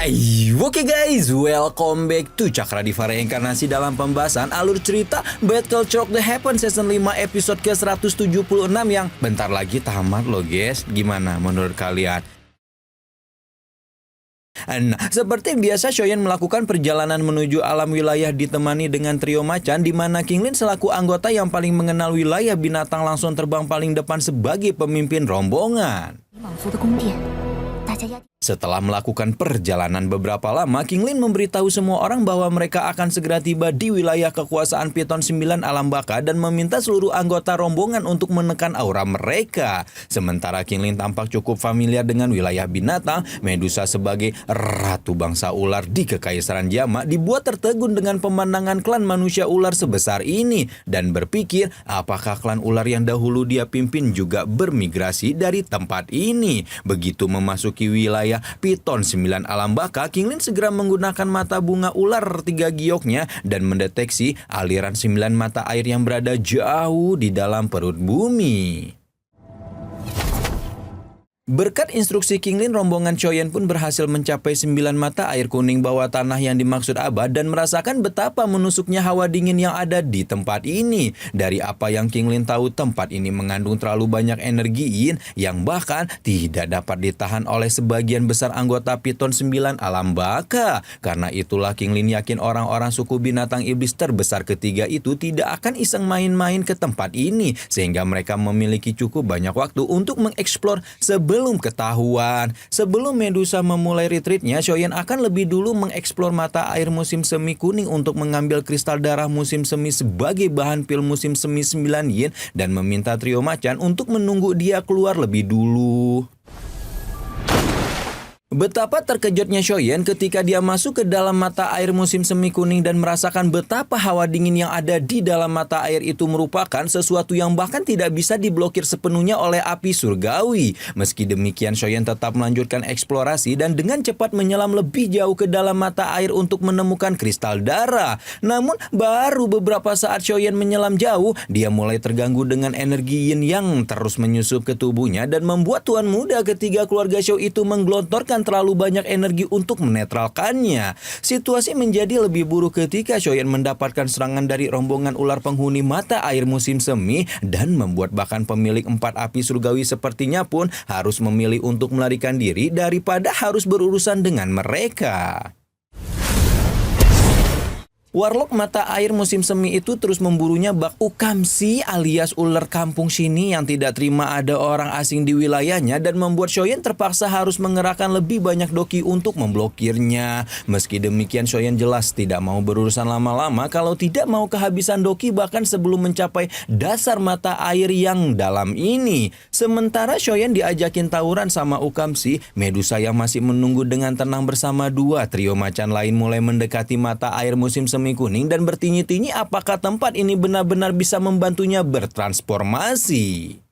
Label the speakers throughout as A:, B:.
A: Oke guys, welcome back to Cakradivara Reinkarnasi dalam pembahasan alur cerita Battle Chalk The Heaven Season 5 episode ke-176 yang bentar lagi tamat loh guys. Gimana menurut kalian? Nah, seperti biasa Shoyan melakukan perjalanan menuju alam wilayah ditemani dengan trio macan di mana King Lin selaku anggota yang paling mengenal wilayah binatang langsung terbang paling depan sebagai pemimpin rombongan. Setelah melakukan perjalanan beberapa lama, King Lin memberitahu semua orang bahwa mereka akan segera tiba di wilayah kekuasaan Piton 9 Alam Baka dan meminta seluruh anggota rombongan untuk menekan aura mereka. Sementara King Lin tampak cukup familiar dengan wilayah binatang, Medusa sebagai ratu bangsa ular di Kekaisaran Jama dibuat tertegun dengan pemandangan klan manusia ular sebesar ini dan berpikir apakah klan ular yang dahulu dia pimpin juga bermigrasi dari tempat ini. Begitu memasuki wilayah Piton 9 Alam Baka, King Lin segera menggunakan mata bunga ular 3 gioknya dan mendeteksi aliran 9 mata air yang berada jauh di dalam perut bumi. Berkat instruksi King Lin, rombongan Choyen pun berhasil mencapai 9 mata air kuning bawah tanah yang dimaksud Abad dan merasakan betapa menusuknya hawa dingin yang ada di tempat ini. Dari apa yang King Lin tahu, tempat ini mengandung terlalu banyak energi yin yang bahkan tidak dapat ditahan oleh sebagian besar anggota Piton 9 Alam Baka. Karena itulah King Lin yakin orang-orang suku binatang iblis terbesar ketiga itu tidak akan iseng main-main ke tempat ini, sehingga mereka memiliki cukup banyak waktu untuk mengeksplor sebelum ketahuan. Sebelum Medusa memulai retreatnya, Shoyan akan lebih dulu mengeksplor mata air musim semi kuning untuk mengambil kristal darah musim semi sebagai bahan pil musim semi 9 yin dan meminta trio macan untuk menunggu dia keluar lebih dulu. Betapa terkejutnya Shoyan ketika dia masuk ke dalam mata air musim semi kuning dan merasakan betapa hawa dingin yang ada di dalam mata air itu merupakan sesuatu yang bahkan tidak bisa diblokir sepenuhnya oleh api surgawi. Meski demikian, Shoyan tetap melanjutkan eksplorasi dan dengan cepat menyelam lebih jauh ke dalam mata air untuk menemukan kristal darah. Namun baru beberapa saat Shoyan menyelam jauh, dia mulai terganggu dengan energi yin yang terus menyusup ke tubuhnya dan membuat tuan muda ketiga keluarga Shou itu menggelontorkan terlalu banyak energi untuk menetralkannya. Situasi menjadi lebih buruk ketika Shoyan mendapatkan serangan dari rombongan ular penghuni mata air musim semi dan membuat bahkan pemilik 4 api surgawi sepertinya pun harus memilih untuk melarikan diri daripada harus berurusan dengan mereka. Warlock mata air musim semi itu terus memburunya bak Ukamsi alias ular kampung sini yang tidak terima ada orang asing di wilayahnya dan membuat Shoyan terpaksa harus mengerahkan lebih banyak doki untuk memblokirnya. Meski demikian, Shoyan jelas tidak mau berurusan lama-lama kalau tidak mau kehabisan doki bahkan sebelum mencapai dasar mata air yang dalam ini. Sementara Shoyan diajakin tawuran sama Ukamsi, Medusa yang masih menunggu dengan tenang bersama dua trio macan lain mulai mendekati mata air musim semi kuning dan bertinyi-tinyi apakah tempat ini benar-benar bisa membantunya bertransformasi.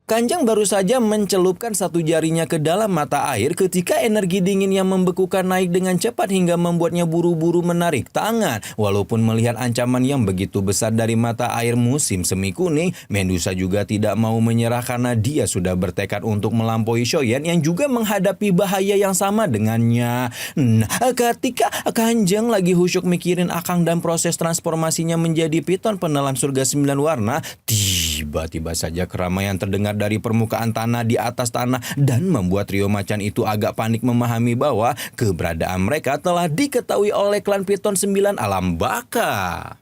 A: Kanjeng baru saja mencelupkan satu jarinya ke dalam mata air ketika energi dingin yang membekukan naik dengan cepat hingga membuatnya buru-buru menarik tangan. Walaupun melihat ancaman yang begitu besar dari mata air musim semi kuning, Medusa juga tidak mau menyerah karena dia sudah bertekad untuk melampaui Shoyan yang juga menghadapi bahaya yang sama dengannya. Nah, ketika Kanjeng lagi husyuk mikirin Akang dan proses transformasinya menjadi piton penelan surga 9 warna, tiba-tiba saja keramaian terdengar dari permukaan tanah di atas tanah dan membuat trio macan itu agak panik memahami bahwa keberadaan mereka telah diketahui oleh klan Piton 9 Alam Baka.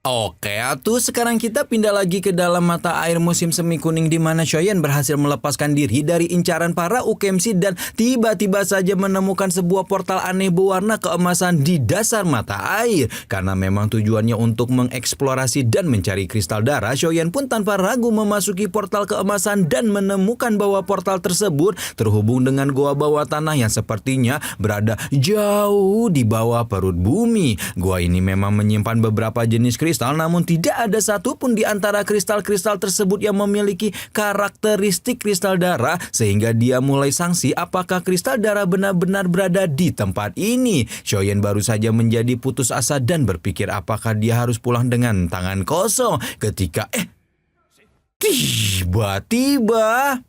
A: Oke, atuh sekarang kita pindah lagi ke dalam mata air musim semi kuning di mana Shoyan berhasil melepaskan diri dari incaran para Ukemsi dan tiba-tiba saja menemukan sebuah portal aneh berwarna keemasan di dasar mata air. Karena memang tujuannya untuk mengeksplorasi dan mencari kristal darah, Shoyan pun tanpa ragu memasuki portal keemasan dan menemukan bahwa portal tersebut terhubung dengan goa bawah tanah yang sepertinya berada jauh di bawah perut bumi. Goa ini memang menyimpan beberapa jenis kristal, namun tidak ada satupun di antara kristal-kristal tersebut yang memiliki karakteristik kristal darah, sehingga dia mulai sangsi apakah kristal darah benar-benar berada di tempat ini. Shoyan baru saja menjadi putus asa dan berpikir apakah dia harus pulang dengan tangan kosong ketika tiba-tiba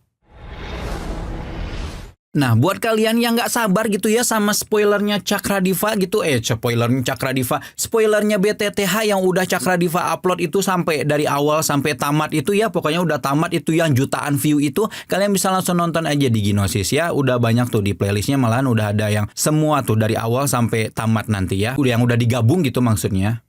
A: Nah, buat kalian yang nggak sabar gitu ya sama spoilernya Cakradiva gitu, spoilernya Cakradiva, spoilernya BTTH yang udah Cakradiva upload itu sampai dari awal sampai tamat itu ya, pokoknya udah tamat itu yang jutaan view itu, kalian bisa langsung nonton aja di Ginosis ya, udah banyak tuh di playlistnya, malahan udah ada yang semua tuh dari awal sampai tamat nanti ya, udah yang udah digabung gitu maksudnya.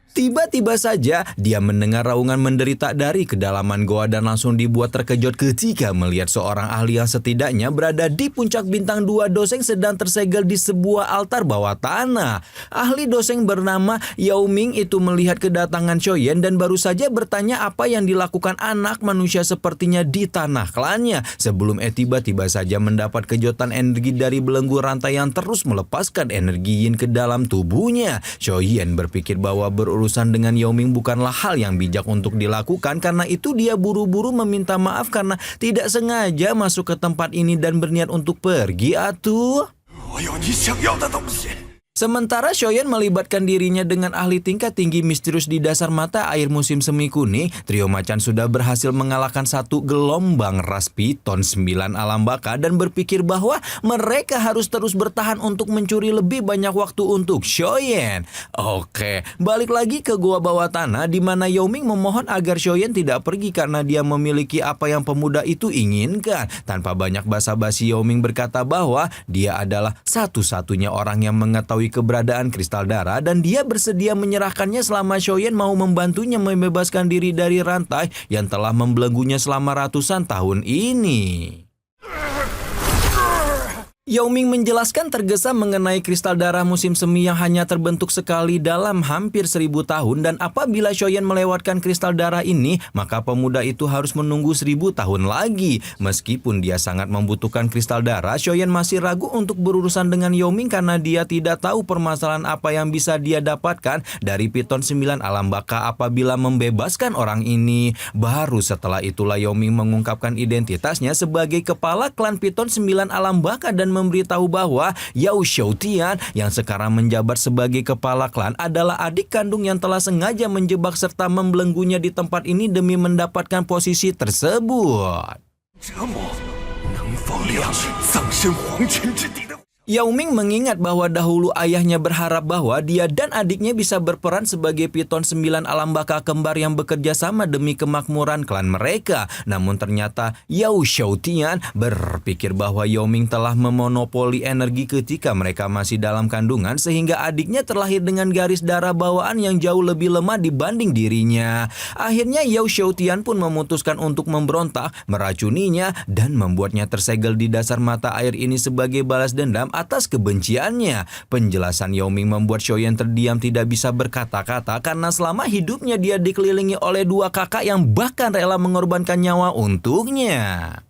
A: Tiba-tiba saja dia mendengar raungan menderita dari kedalaman goa dan langsung dibuat terkejut ketika melihat seorang ahli yang setidaknya berada di puncak bintang 2 Doseng sedang tersegel di sebuah altar bawah tanah. Ahli Doseng bernama Yao Ming itu melihat kedatangan Shoyen dan baru saja bertanya apa yang dilakukan anak manusia sepertinya di tanah klannya. Sebelum tiba-tiba saja mendapat kejutan energi dari belenggu rantai yang terus melepaskan energi yin ke dalam tubuhnya. Shoyen berpikir bahwa berurusan dengan Yao Ming bukanlah hal yang bijak untuk dilakukan, karena itu dia buru-buru meminta maaf karena tidak sengaja masuk ke tempat ini dan berniat untuk pergi atuh. Sementara Shoyen melibatkan dirinya dengan ahli tingkat tinggi misterius di dasar mata air musim semi kuning, trio macan sudah berhasil mengalahkan satu gelombang ras piton 9 alam baka dan berpikir bahwa mereka harus terus bertahan untuk mencuri lebih banyak waktu untuk Shoyen. Oke, balik lagi ke gua bawah tanah di mana Yao Ming memohon agar Shoyen tidak pergi karena dia memiliki apa yang pemuda itu inginkan. Tanpa banyak basa-basi, Yao Ming berkata bahwa dia adalah satu-satunya orang yang mengetahui keberadaan kristal darah dan dia bersedia menyerahkannya selama Shoyen mau membantunya membebaskan diri dari rantai yang telah membelenggunya selama ratusan tahun ini. Yao Ming menjelaskan tergesa mengenai kristal darah musim semi yang hanya terbentuk sekali dalam hampir 1000 tahun dan apabila Shoyen melewatkan kristal darah ini, maka pemuda itu harus menunggu 1000 tahun lagi. Meskipun dia sangat membutuhkan kristal darah, Shoyen masih ragu untuk berurusan dengan Yao Ming karena dia tidak tahu permasalahan apa yang bisa dia dapatkan dari piton 9 alam baka apabila membebaskan orang ini. Baru setelah itulah Yao Ming mengungkapkan identitasnya sebagai kepala klan piton 9 alam baka dan memberitahu bahwa Yao Xiaotian yang sekarang menjabat sebagai kepala klan adalah adik kandung yang telah sengaja menjebak serta membelenggunya di tempat ini demi mendapatkan posisi tersebut. Yao Ming mengingat bahwa dahulu ayahnya berharap bahwa dia dan adiknya bisa berperan sebagai piton 9 alam baka kembar yang bekerja sama demi kemakmuran klan mereka. Namun ternyata Yao Xiaotian berpikir bahwa Yao Ming telah memonopoli energi ketika mereka masih dalam kandungan sehingga adiknya terlahir dengan garis darah bawaan yang jauh lebih lemah dibanding dirinya. Akhirnya Yao Xiaotian pun memutuskan untuk memberontak, meracuninya dan membuatnya tersegel di dasar mata air ini sebagai balas dendam atas kebenciannya. Penjelasan Yao Ming membuat Shoyen terdiam tidak bisa berkata-kata karena selama hidupnya dia dikelilingi oleh 2 kakak yang bahkan rela mengorbankan nyawa untuknya.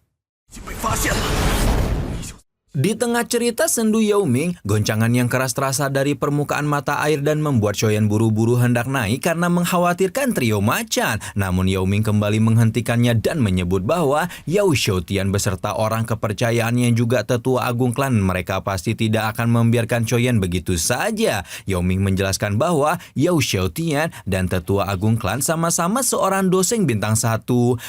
A: Di tengah cerita sendu Yao Ming, goncangan yang keras terasa dari permukaan mata air dan membuat Shoyen buru-buru hendak naik karena mengkhawatirkan trio macan. Namun Yao Ming kembali menghentikannya dan menyebut bahwa Yao Xiaotian beserta orang kepercayaannya juga tetua agung klan mereka pasti tidak akan membiarkan Shoyen begitu saja. Yao Ming menjelaskan bahwa Yao Xiaotian dan tetua agung klan sama-sama seorang doseng bintang 1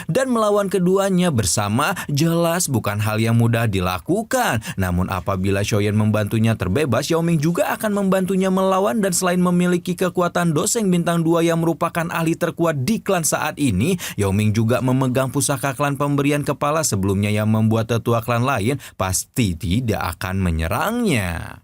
A: dan melawan keduanya bersama jelas bukan hal yang mudah dilakukan. Namun apabila Shoyen membantunya terbebas, Yao Ming juga akan membantunya melawan dan selain memiliki kekuatan doseng bintang 2 yang merupakan ahli terkuat di klan saat ini, Yao Ming juga memegang pusaka klan pemberian kepala sebelumnya yang membuat tetua klan lain pasti tidak akan menyerangnya.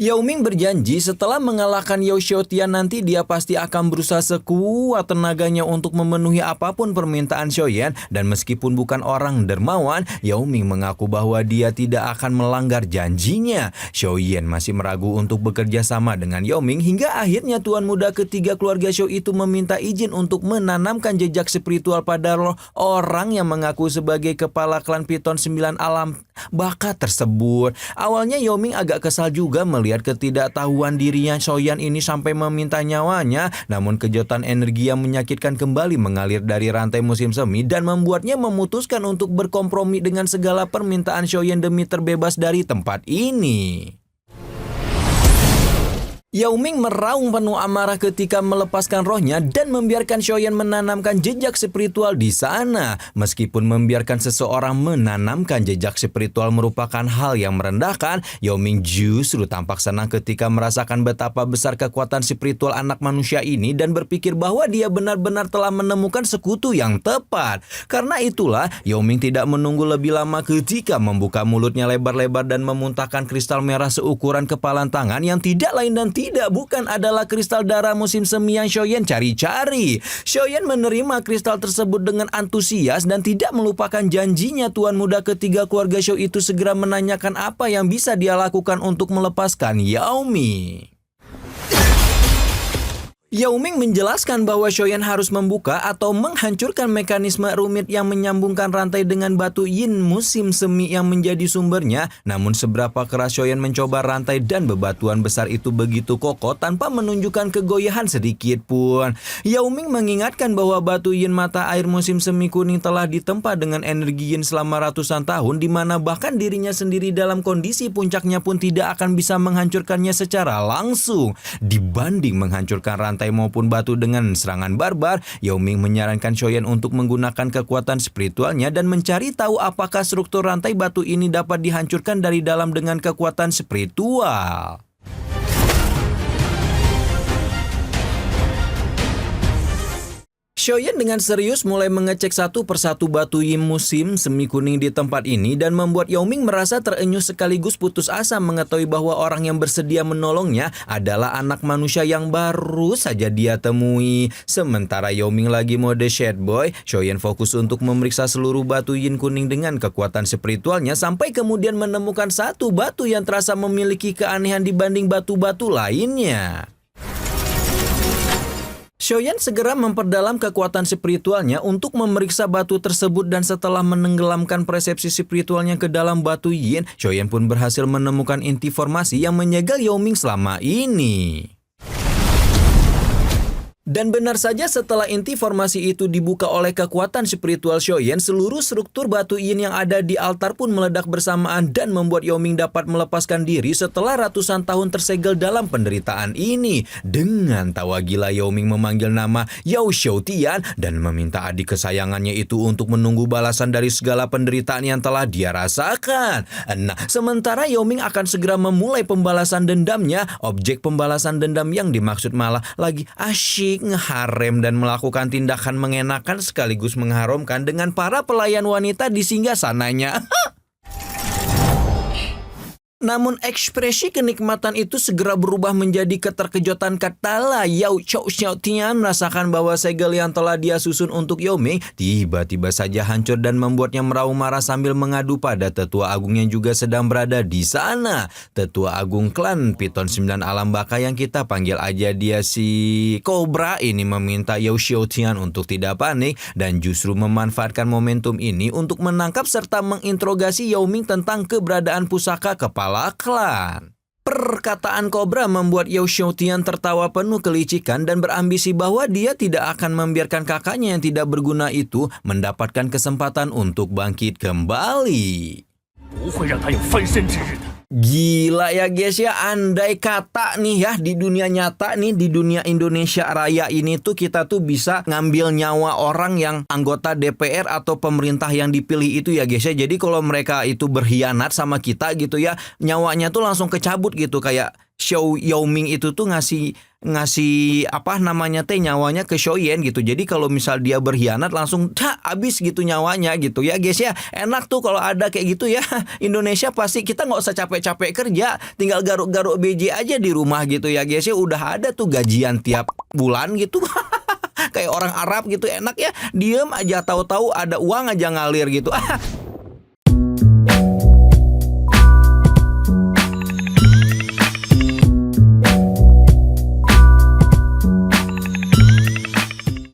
A: Yao Ming berjanji setelah mengalahkan Yao Xiaotian nanti dia pasti akan berusaha sekuat tenaganya untuk memenuhi apapun permintaan Shoyen dan meskipun bukan orang dermawan, Yao Ming mengaku bahwa dia tidak akan melanggar janjinya. Shoyen masih meragu untuk bekerja sama dengan Yao Ming hingga akhirnya tuan muda ketiga keluarga Shou itu meminta izin untuk menanamkan jejak spiritual pada roh orang yang mengaku sebagai kepala klan piton 9 alam baka tersebut. Awalnya Yao Ming agak kesal juga melihat ketidaktahuan dirinya Shoyen ini sampai meminta nyawanya, namun kejutan energi yang menyakitkan kembali mengalir dari rantai musim semi dan membuatnya memutuskan untuk berkompromi dengan segala permintaan Shoyen demi terbebas dari tempat ini. Yao Ming meraung penuh amarah ketika melepaskan rohnya dan membiarkan Xiaoyan menanamkan jejak spiritual di sana. Meskipun membiarkan seseorang menanamkan jejak spiritual merupakan hal yang merendahkan, Yao Ming justru tampak senang ketika merasakan betapa besar kekuatan spiritual anak manusia ini dan berpikir bahwa dia benar-benar telah menemukan sekutu yang tepat. Karena itulah, Yao Ming tidak menunggu lebih lama ketika membuka mulutnya lebar-lebar dan memuntahkan kristal merah seukuran kepalan tangan yang tidak lain dan bukan adalah kristal darah musim semi yang Xiaoyan cari-cari. Xiaoyan menerima kristal tersebut dengan antusias dan tidak melupakan janjinya tuan muda ketiga keluarga Xiao itu segera menanyakan apa yang bisa dia lakukan untuk melepaskan Yao Ming. Yao Ming menjelaskan bahwa Xiaoyan harus membuka atau menghancurkan mekanisme rumit yang menyambungkan rantai dengan batu yin musim semi yang menjadi sumbernya. Namun seberapa keras Xiaoyan mencoba, rantai dan bebatuan besar itu begitu kokoh tanpa menunjukkan kegoyahan sedikit pun. Yao Ming mengingatkan bahwa batu yin mata air musim semi kuning telah ditempa dengan energi yin selama ratusan tahun, di mana bahkan dirinya sendiri dalam kondisi puncaknya pun tidak akan bisa menghancurkannya secara langsung. Dibanding menghancurkan rantai maupun batu dengan serangan barbar, Yao Ming menyarankan Xiaoyan untuk menggunakan kekuatan spiritualnya dan mencari tahu apakah struktur rantai batu ini dapat dihancurkan dari dalam dengan kekuatan spiritual. Xiaoyan dengan serius mulai mengecek satu persatu batu yin musim semi kuning di tempat ini dan membuat Yao Ming merasa terenyuh sekaligus putus asa mengetahui bahwa orang yang bersedia menolongnya adalah anak manusia yang baru saja dia temui. Sementara Yao Ming lagi mode Shade Boy, Xiaoyan fokus untuk memeriksa seluruh batu yin kuning dengan kekuatan spiritualnya sampai kemudian menemukan satu batu yang terasa memiliki keanehan dibanding batu-batu lainnya. Xiaoyan segera memperdalam kekuatan spiritualnya untuk memeriksa batu tersebut dan setelah menenggelamkan persepsi spiritualnya ke dalam batu yin, Xiaoyan pun berhasil menemukan inti formasi yang menyegel Yao Ming selama ini. Dan benar saja setelah inti formasi itu dibuka oleh kekuatan spiritual Xiaoyan, seluruh struktur batu yin yang ada di altar pun meledak bersamaan dan membuat Yao Ming dapat melepaskan diri setelah ratusan tahun tersegel dalam penderitaan ini. Dengan tawa gila, Yao Ming memanggil nama Yao Xiaotian dan meminta adik kesayangannya itu untuk menunggu balasan dari segala penderitaan yang telah dia rasakan. Nah, sementara Yao Ming akan segera memulai pembalasan dendamnya, objek pembalasan dendam yang dimaksud malah lagi asyik ngeharem dan melakukan tindakan mengenakan sekaligus mengharumkan dengan para pelayan wanita di singgasananya. Namun ekspresi kenikmatan itu segera berubah menjadi keterkejutan kala Yao Xiaotian merasakan bahwa segel yang telah dia susun untuk Yao Ming tiba-tiba saja hancur dan membuatnya meraung marah sambil mengadu pada tetua agung yang juga sedang berada di sana. Tetua agung klan Piton 9 Alam Baka yang kita panggil aja dia si Cobra ini meminta Yao Xiaotian untuk tidak panik dan justru memanfaatkan momentum ini untuk menangkap serta menginterogasi Yao Ming tentang keberadaan pusaka kepala klan. Perkataan Cobra membuat Yao Xiaotian tertawa penuh kelicikan dan berambisi bahwa dia tidak akan membiarkan kakaknya yang tidak berguna itu mendapatkan kesempatan untuk bangkit kembali. Gila ya guys ya, andai kata nih ya di dunia nyata nih, di dunia Indonesia Raya ini tuh kita tuh bisa ngambil nyawa orang yang anggota DPR atau pemerintah yang dipilih itu ya guys ya. Jadi kalau mereka itu berkhianat sama kita gitu ya, nyawanya tuh langsung kecabut gitu. Kayak Yao Ming itu tuh ngasih apa namanya nyawanya ke Xiaoyan gitu. Jadi kalau misal dia berkhianat langsung habis gitu nyawanya gitu ya guys ya. Enak tuh kalau ada kayak gitu ya. Indonesia pasti kita nggak usah capek-capek kerja, tinggal garuk-garuk BJ aja di rumah gitu ya guys ya. Udah ada tuh gajian tiap bulan gitu. Kayak orang Arab gitu, enak ya, diem aja tahu-tahu ada uang aja ngalir gitu.